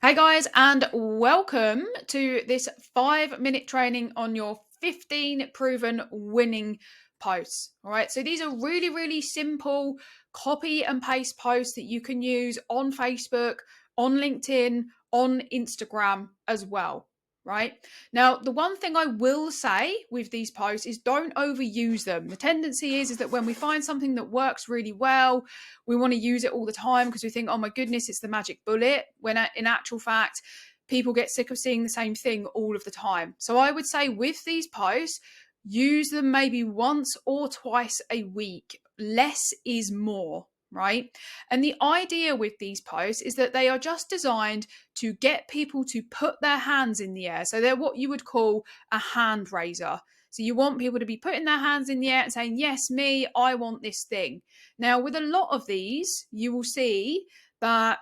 Hey guys, and welcome to this 5-minute training on your 15 proven winning posts. All right, so these are really, really simple copy and paste posts that you can use on Facebook, on LinkedIn, on Instagram as well. Right now, the one thing I will say with these posts is don't overuse them. The tendency is that when we find something that works really well, we want to use it all the time because we think, oh my goodness, it's the magic bullet, when in actual fact, people get sick of seeing the same thing all of the time. So I would say with these posts, use them maybe once or twice a week. Less is more, right? And the idea with these posts is that they are just designed to get people to put their hands in the air. So they're what you would call a hand raiser. So you want people to be putting their hands in the air and saying, yes, me, I want this thing. Now, with a lot of these, you will see that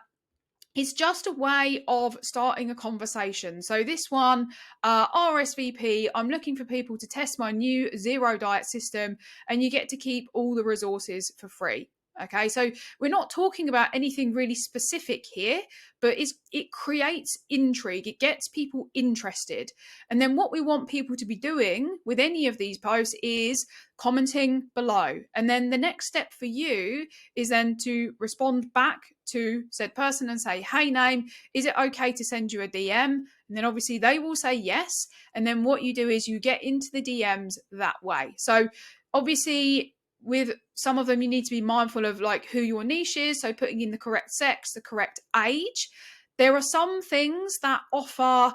it's just a way of starting a conversation. So this one, RSVP, I'm looking for people to test my new zero diet system, and you get to keep all the resources for free. Okay, so we're not talking about anything really specific here, but it creates intrigue. It gets people interested. And then what we want people to be doing with any of these posts is commenting below. And then the next step for you is then to respond back to said person and say, hey, name, is it okay to send you a DM? And then obviously they will say yes. And then what you do is you get into the DMs that way. So obviously, with some of them, you need to be mindful of like who your niche is. So putting in the correct sex, the correct age. There are some things that offer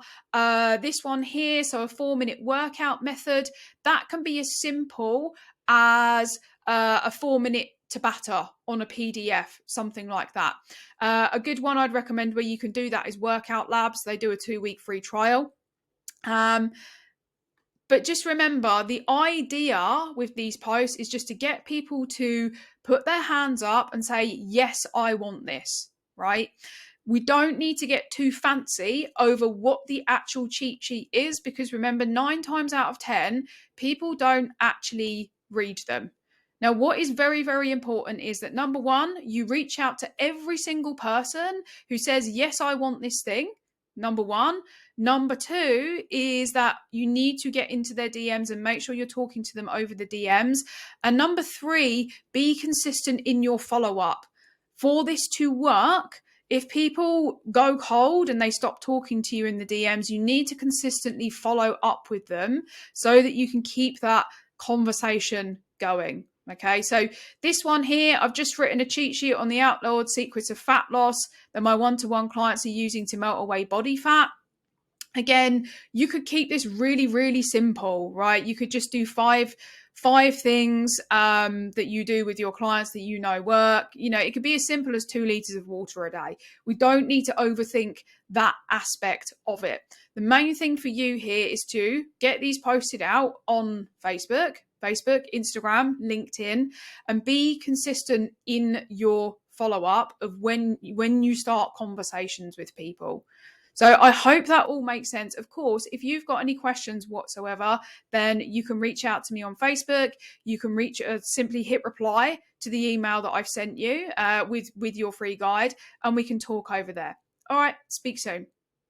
this one here. So a 4-minute workout method that can be as simple as a 4-minute Tabata on a PDF, something like that. A good one I'd recommend where you can do that is Workout Labs. They do a 2-week free trial. But just remember, the idea with these posts is just to get people to put their hands up and say, yes, I want this, right? We don't need to get too fancy over what the actual cheat sheet is, because remember, 9 times out of 10, people don't actually read them. Now, what is very, very important is that number one, you reach out to every single person who says, yes, I want this thing. Number one. Number two is that you need to get into their DMs and make sure you're talking to them over the DMs. And number three, be consistent in your follow-up. For this to work, if people go cold and they stop talking to you in the DMs, you need to consistently follow up with them so that you can keep that conversation going. Okay, so this one here, I've just written a cheat sheet on the outlawed secrets of fat loss that my one-to-one clients are using to melt away body fat. Again, you could keep this really, really simple, right? You could just do five things that you do with your clients that you know work. You know, it could be as simple as 2 liters of water a day. We don't need to overthink that aspect of it. The main thing for you here is to get these posted out on Facebook, Instagram, LinkedIn, and be consistent in your follow-up of when you start conversations with people. So I hope that all makes sense. Of course, if you've got any questions whatsoever, then you can reach out to me on Facebook. You can simply hit reply to the email that I've sent you with your free guide, and we can talk over there. All right, speak soon.